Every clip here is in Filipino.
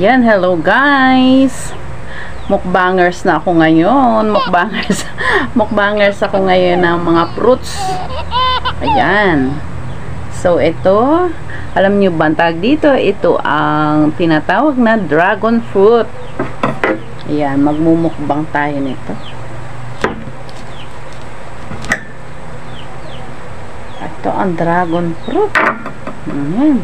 Ayan, hello guys. Mukbangers na ako ngayon. Mukbangers ako ngayon ng mga fruits. Ayan. So, ito, alam nyo ba ang tawag dito? Ito ang tinatawag na dragon fruit. Ayan, magmumukbang tayo nito. Ito ang dragon fruit. Ayan.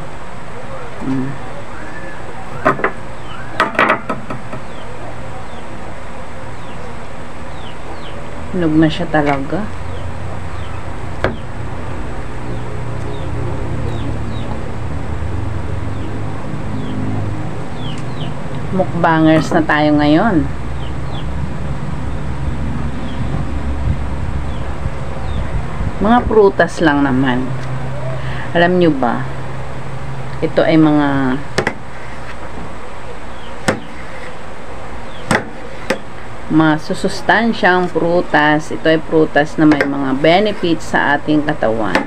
Hinog na siya talaga. Mukbangers na tayo ngayon. Mga prutas lang naman. Alam nyo ba? Ito ay mga masusustansyang prutas. Ito ay prutas na may mga benefits sa ating katawan.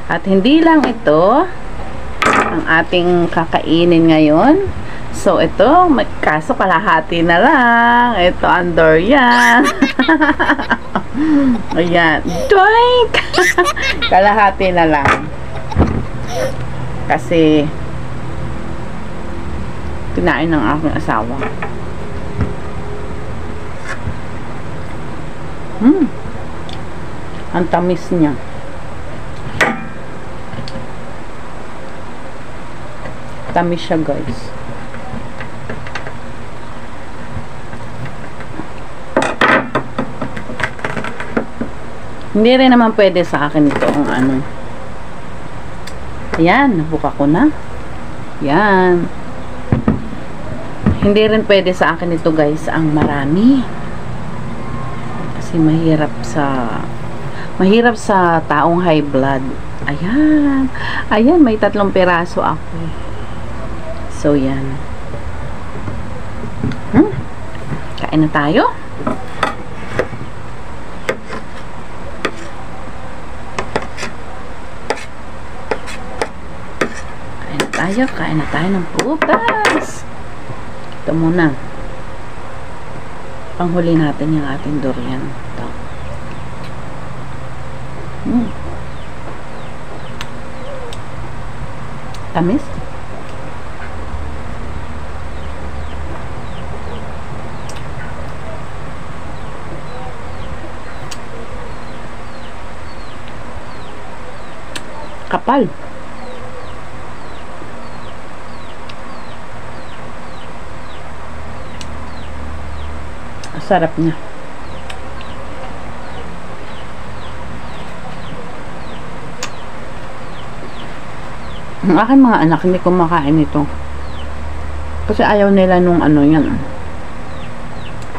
At hindi lang ito ang ating kakainin ngayon. So, ito, kaso kalahati na lang. Ito, ang durian. Ayan. Doink! Kalahati na lang. Kasi, kinain ng aking asawa. Ang tamis niya. Tamis siya, guys. Hindi rin naman pwede sa akin ito ang ano. Ayan, nabuka ko na. Ayan. Hindi rin pwede sa akin ito, guys, ang marami. Kasi mahirap sa taong high blood. Ayan. Ayan, may 3 piraso ako. So, yan. Kain na tayo. Kain na tayo ng prutas. Ito muna. Panghuli natin yung ating durian. Ito. Tamis. Kapal. Sarap niya. Ang aking mga anak hindi kumakain ito. Kasi ayaw nila nung ano yan.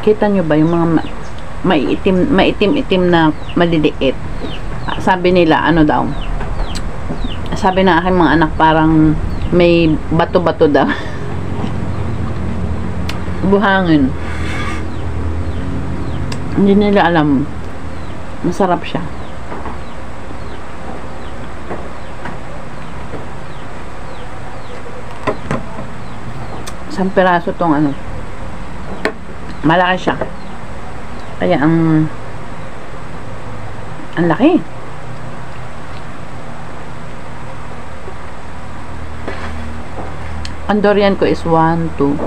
Kita nyo ba yung mga maitim-itim na maliliit? Sabi nila ano daw? Sabi na aking mga anak parang may bato-bato daw. Buhangin. Hindi nila alam. Masarap siya. Isang piraso tong ano. Malaki siya. Kaya ang laki. Ang durian ko is 1, 2.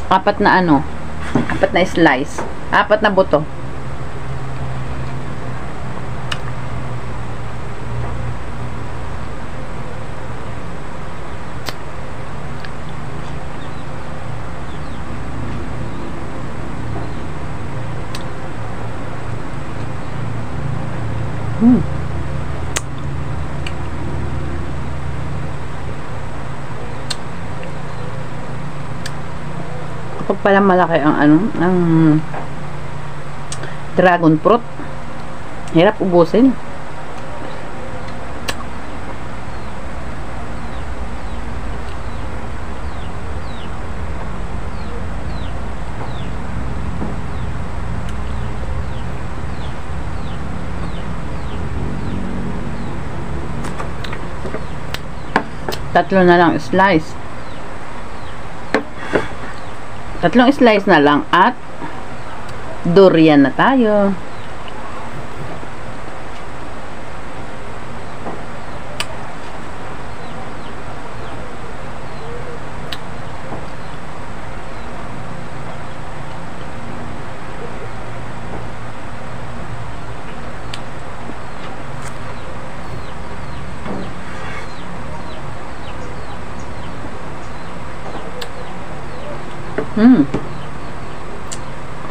4 na ano. 4 na slice. 4 na buto. Kapag pala malaki ang ano, ang dragon fruit, hirap ubusin. Tatlo na lang slice. Tatlong slice na lang at durian na tayo.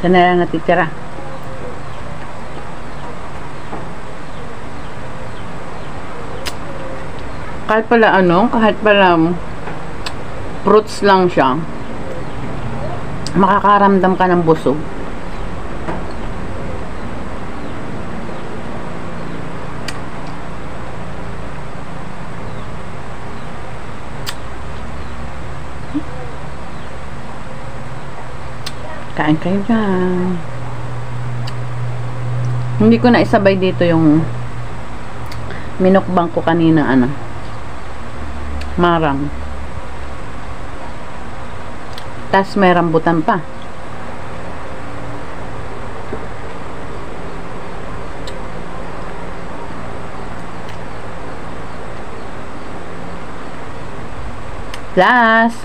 Saan na lang natitira? Kahit pala fruits lang siya, makakaramdam ka ng busog. Kain kayo dyan. Hindi ko na isabay dito yung minukbang ko kanina, marang. Tas may rambutan pa. Plus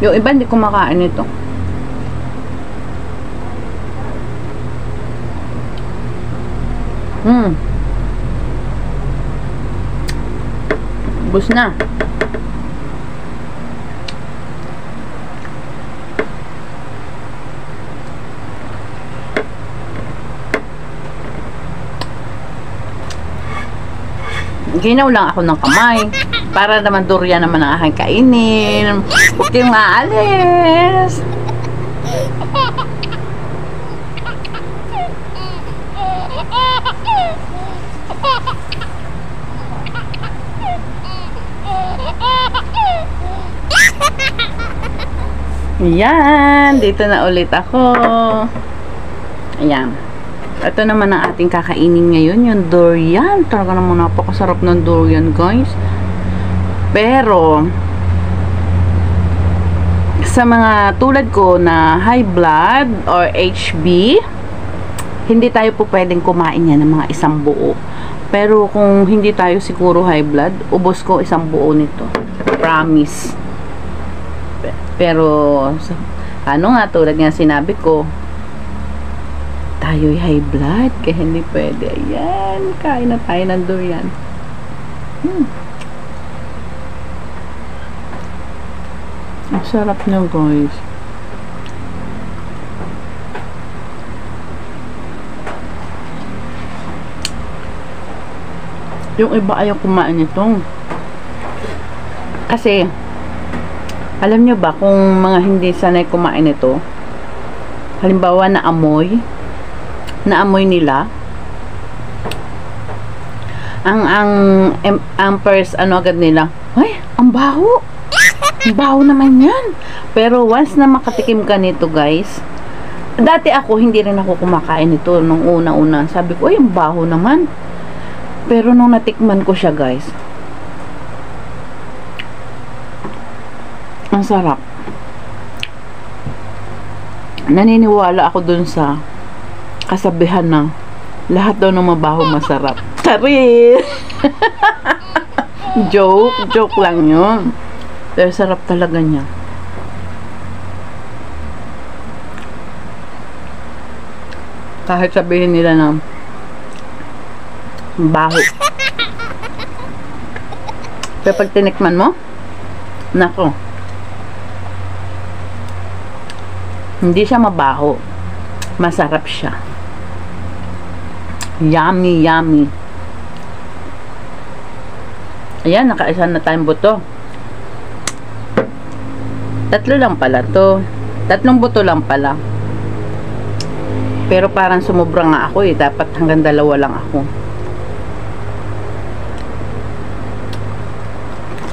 yung iba hindi kumakain nito. Bus na. Ginaw lang ako ng kamay para naman durian naman ang aking kainin. Huwag kayong maalis. Ayan, dito na ulit ako. Ayan. Ito naman ang ating kakainin ngayon, yung durian. Talaga naman napakasarap ng durian, guys. Pero sa mga tulad ko na high blood or HB, hindi tayo po pwedeng kumain yan ng mga isang buo. Pero kung hindi tayo siguro high blood, ubos ko isang buo nito. Promise. Pero tulad nga sinabi ko, tayo'y high blood, kaya hindi pwede. Ayan, kain na tayo ng durian. Ang sarap niya, guys. Yung iba ayaw kumain nito. Kasi, alam nyo ba, kung mga hindi sanay kumain nito, halimbawa na amoy nila, ang first agad nila, ay, ang baho. Ang baho naman yan. Pero once na makatikim ka nito, guys, dati ako, hindi rin ako kumakain nito nung una-una. Sabi ko, ay, ang baho naman. Pero nung natikman ko siya, guys, ang sarap. Naniniwala ako dun sa kasabihan na lahat daw ng mabaho masarap. Sorry! Joke lang yun. Pero sarap talaga niya. Kahit sabihin nila na baho. Pero pag tinikman mo, nako, hindi siya mabaho. Masarap siya. Yummy, yummy. Ayan, nakaisa na tayong buto. 3 lang pala to. 3 buto lang pala. Pero parang sumobra nga ako eh. Dapat hanggang 2 lang ako.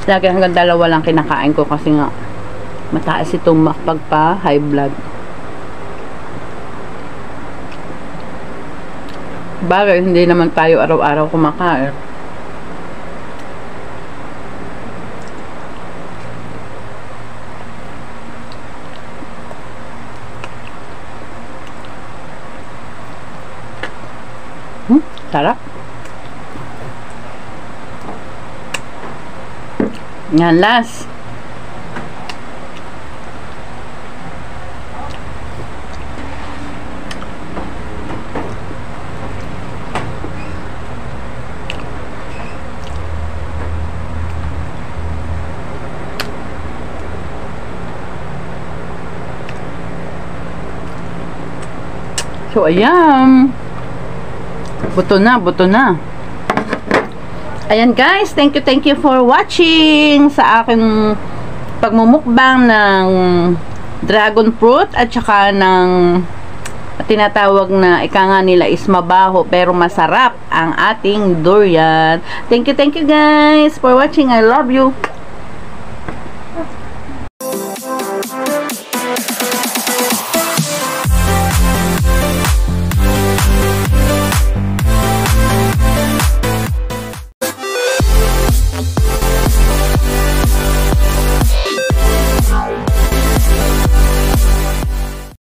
Lagi hanggang 2 lang kinakain ko kasi nga mataas itong pagpa high blood. Bagay, hindi naman tayo araw-araw kumakain. Sarap. Yan, last. So, ayan. Buto na, buto na. Ayan guys, thank you for watching sa aking pagmumukbang ng dragon fruit at saka ng tinatawag na ika nga nila is mabaho pero masarap ang ating durian. Thank you guys for watching. I love you.